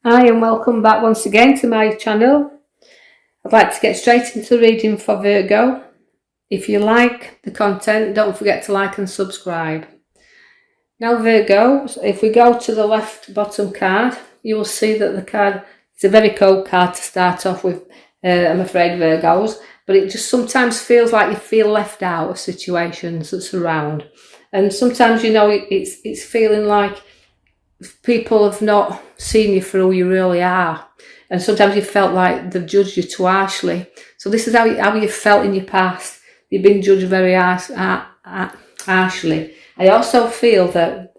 Hi and welcome back once again to my channel. I'd like to get straight into the reading for Virgo. If you like the content, don't forget to like and subscribe. Now Virgo, if we go to the left bottom card, you will see that the card is a very cold card to start off with, I'm afraid, Virgos, but it just sometimes feels like you feel left out of situations that surround. And sometimes, it's feeling like people have not seen you for who you really are, and sometimes you felt like they've judged you too harshly. So this is how you felt in your past. You've been judged very harshly. I also feel that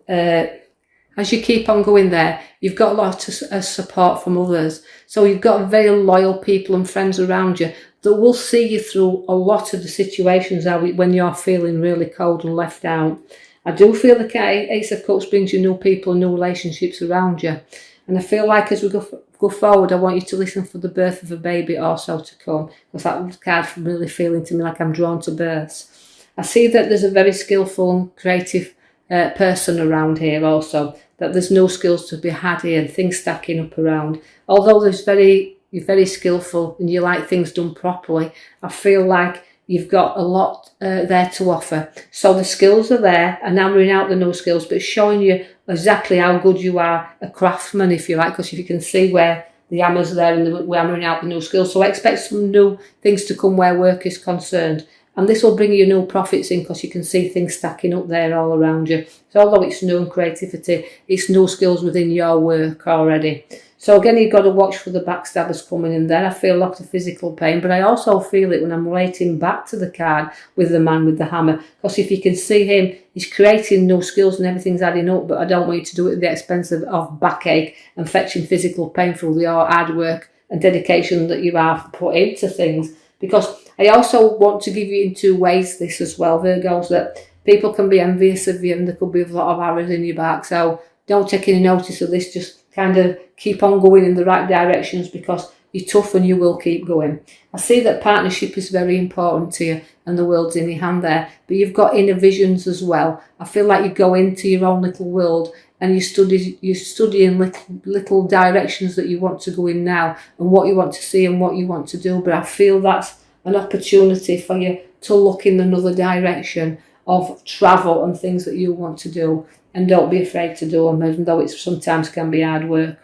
as you keep on going there, you've got a lot of support from others. So you've got very loyal people and friends around you that will see you through a lot of the situations when you're feeling really cold and left out. I do feel the Ace of Cups brings you new people and new relationships around you. And I feel like as we go forward, I want you to listen for the birth of a baby also to come, because that card's really feeling to me like I'm drawn to births. I see that there's a very skillful and creative person around here also, that there's no skills to be had here and things stacking up around. Although you're very skillful and you like things done properly, I feel like you've got a lot there to offer. So the skills are there, and hammering out the no skills, but showing you exactly how good you are a craftsman, if you like, because if you can see where the hammer's there and we're hammering out the new skills. So I expect some new things to come where work is concerned. And this will bring you new profits in, because you can see things stacking up there all around you. So although it's new creativity, it's new skills within your work already. So again, you've got to watch for the backstabbers coming in there. I feel a lot of physical pain, but I also feel it when I'm relating back to the card with the man with the hammer. Because if you can see him, he's creating new skills and everything's adding up, but I don't want you to do it at the expense of backache and fetching physical pain through your hard work and dedication that you have put into things. Because I also want to give you in two ways this as well, Virgos, that people can be envious of you and there could be a lot of arrows in your back. So don't take any notice of this. Just kind of keep on going in the right directions, because you're tough and you will keep going. I see that partnership is very important to you and the world's in your hand there, but you've got inner visions as well. I feel like you go into your own little world and you're studying little directions that you want to go in now and what you want to see and what you want to do. But I feel that's an opportunity for you to look in another direction of travel and things that you want to do. And don't be afraid to do them, even though it sometimes can be hard work.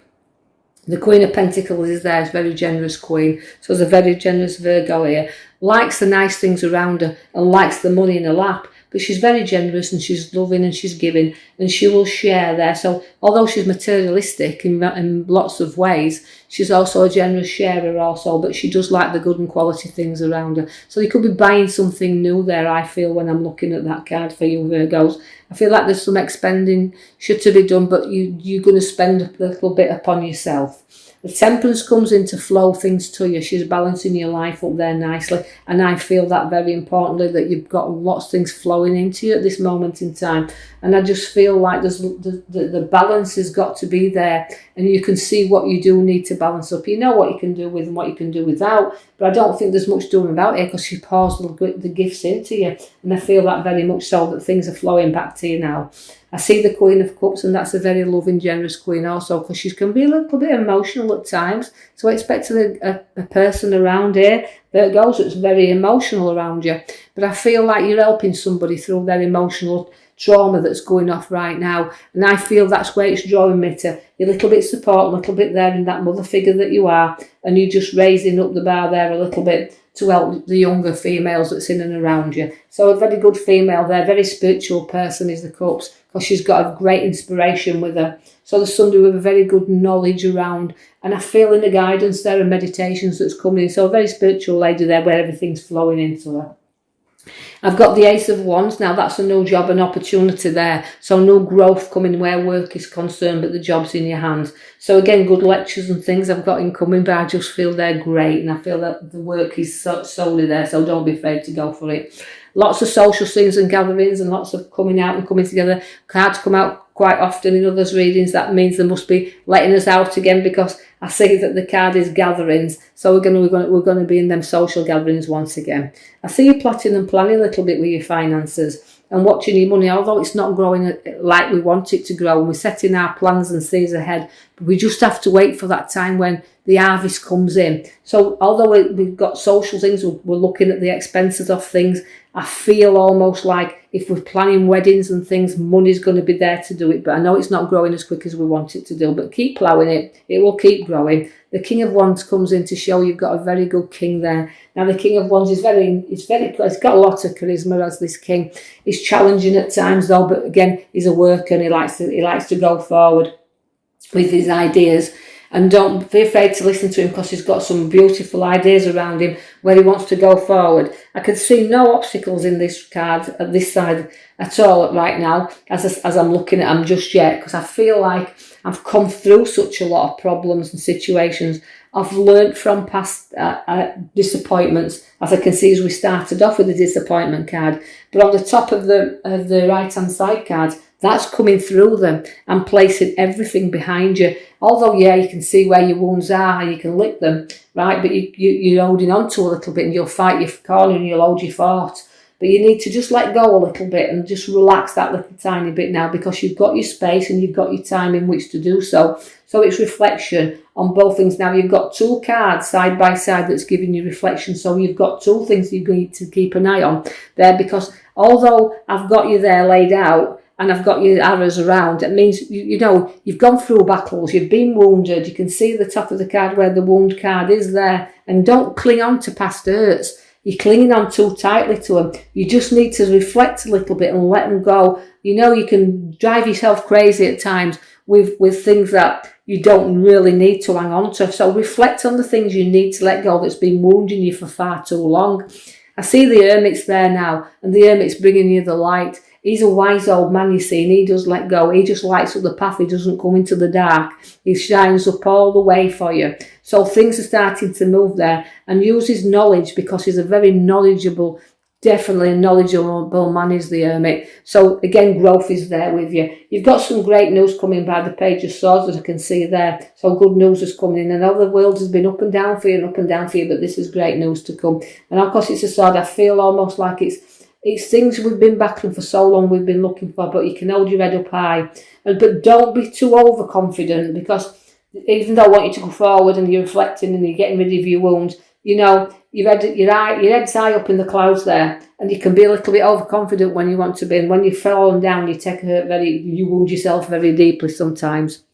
The Queen of Pentacles is there, is a very generous queen. So there's a very generous Virgo here. Likes the nice things around her and likes the money in her lap. But she's very generous and she's loving and she's giving and she will share there. So although she's materialistic in lots of ways, she's also a generous sharer also, but she does like the good and quality things around her. So you could be buying something new there, I feel, when I'm looking at that card for you Virgos. I feel like there's some expending should to be done, but you're going to spend a little bit upon yourself. The Temperance comes in to flow things to you. She's balancing your life up there nicely. And I feel that very importantly, that you've got lots of things flowing into you at this moment in time. And I just feel like the balance has got to be there. And you can see what you do need to balance up. You know what you can do with and what you can do without. But I don't think there's much doing without here, because she pours the gifts into you. And I feel that very much so, that things are flowing back to you now. I see the Queen of Cups, and that's a very loving, generous queen also, because she can be a little bit emotional at times. So I expect a person around here that goes that's very emotional around you. But I feel like you're helping somebody through their emotional trauma that's going off right now. And I feel that's where it's drawing me to. A little bit support, a little bit there in that mother figure that you are. And you're just raising up the bar there a little bit to help the younger females that's in and around you. So a very good female there, very spiritual person is the Cups, because she's got a great inspiration with her. So there's somebody with a very good knowledge around, and I feel in the guidance there and meditations that's coming in. So a very spiritual lady there where everything's flowing into her. I've got the Ace of Wands. Now that's a new job and opportunity there. So no growth coming where work is concerned, but the job's in your hands. So again, good lectures and things I've got incoming, but I just feel they're great. And I feel that the work is solely there. So don't be afraid to go for it. Lots of social things and gatherings and lots of coming out and coming together. Cards come out quite often in others' readings. That means they must be letting us out again, because I see that the card is gatherings. So we're going to be in them social gatherings once again. I see you plotting and planning a little bit with your finances and watching your money, although it's not growing like we want it to grow, and we're setting our plans and sees ahead, We just have to wait for that time when the harvest comes in. So although we've got social things, we're looking at the expenses of things, I feel almost like if we're planning weddings and things, money's going to be there to do it. But I know it's not growing as quick as we want it to do, but keep ploughing it. It will keep growing. The King of Wands comes in to show you've got a very good king there. Now the King of Wands is it's got a lot of charisma as this king. He's challenging at times though, but again, he's a worker and he likes to go forward with his ideas. And don't be afraid to listen to him, because he's got some beautiful ideas around him where he wants to go forward. I can see no obstacles in this card at this side at all right now as I'm looking at them just yet, because I feel like I've come through such a lot of problems and situations. I've learnt from past disappointments, as I can see as we started off with the disappointment card. But on the top of the right hand side card, that's coming through them and placing everything behind you. Although, yeah, you can see where your wounds are and you can lick them, right? But you're holding on to a little bit and you'll fight your corner and you'll hold your fort. But you need to just let go a little bit and just relax that little tiny bit now, because you've got your space and you've got your time in which to do so. So it's reflection on both things. Now you've got two cards side by side that's giving you reflection. So you've got two things you need to keep an eye on there, because although I've got you there laid out, and I've got your arrows around, it means, you know, you've gone through battles, you've been wounded, you can see the top of the card where the wound card is there, and don't cling on to past hurts. You're clinging on too tightly to them. You just need to reflect a little bit and let them go. You know, you can drive yourself crazy at times with things that you don't really need to hang on to. So reflect on the things you need to let go that's been wounding you for far too long. I see the Hermit's there now, and the Hermit's bringing you the light. He's a wise old man, you see, and he does let go. He just lights up the path. He doesn't come into the dark. He shines up all the way for you. So things are starting to move there, and use his knowledge, because he's a very knowledgeable, definitely a knowledgeable man is the Hermit. So again, growth is there with you. You've got some great news coming by the Page of Swords that I can see there. So good news is coming in. I know the world has been up and down for you and up and down for you, but this is great news to come. And of course it's a sword. I feel almost like it's things we've been battling for so long, we've been looking for, but you can hold your head up high. But don't be too overconfident, because even though I want you to go forward and you're reflecting and you're getting rid of your wounds, you know, your head's high up in the clouds there, and you can be a little bit overconfident when you want to be. And when you've fallen down, you wound yourself very deeply sometimes.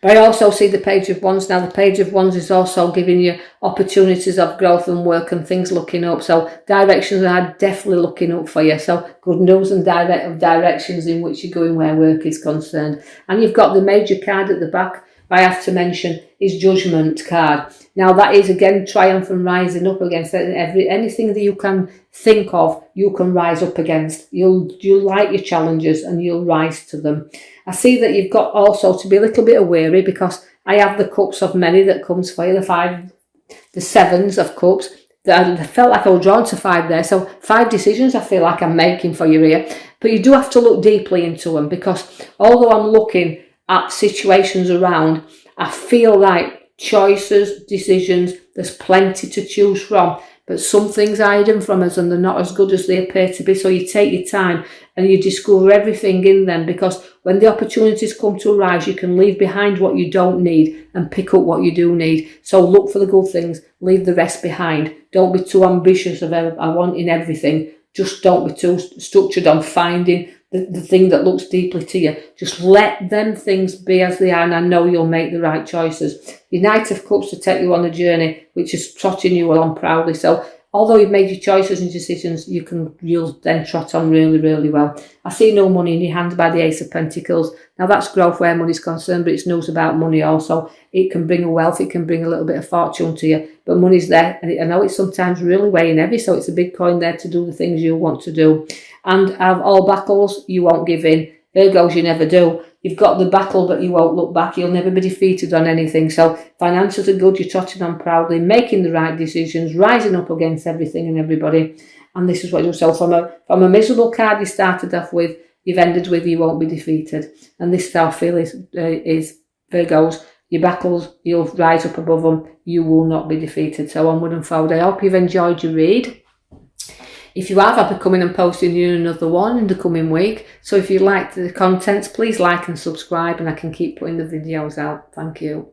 But I also see the Page of Wands. Now, the Page of Wands is also giving you opportunities of growth and work and things looking up. So directions are definitely looking up for you. So good news and directions in which you're going where work is concerned. And you've got the major card at the back, I have to mention, is Judgment card. Now, that is, again, triumph and rising up against anything that you can think of, you can rise up against. You'll like your challenges and you'll rise to them. I see that you've got also to be a little bit wary, because I have the Cups of Many that comes for you, the Sevens of Cups. I felt like I was drawn to 5 there. So 5 decisions I feel like I'm making for you here. But you do have to look deeply into them, because although I'm looking at situations around, I feel like choices, decisions, there's plenty to choose from. But some things are hidden from us and they're not as good as they appear to be. So you take your time and you discover everything in them, because when the opportunities come to arise, you can leave behind what you don't need and pick up what you do need. So look for the good things, leave the rest behind. Don't be too ambitious of wanting everything. Just don't be too structured on finding the thing that looks deeply to you. Just let them things be as they are, and I know you'll make the right choices. Your Knight of Cups to take you on a journey, which is trotting you along proudly. So although you've made your choices and decisions, you'll then trot on really, really well. I see no money in your hand by the Ace of Pentacles. Now that's growth where money's concerned, but it's news about money also. It can bring a wealth, it can bring a little bit of fortune to you, but money's there, and I know it's sometimes really weighing heavy, so it's a big coin there to do the things you want to do. And of all battles, you won't give in. Virgos, you never do. You've got the battle, but you won't look back. You'll never be defeated on anything. So finances are good. You're trotting on proudly, making the right decisions, rising up against everything and everybody. And this is what you'll. So from a miserable card you started off with, you've ended with you won't be defeated. And this is how I feel is Virgos. Your battles, you'll rise up above them. You will not be defeated. So onward and forward. I hope you've enjoyed your read. If you have, I'll be coming and posting you another one in the coming week. So if you like the contents, please like and subscribe, and I can keep putting the videos out. Thank you.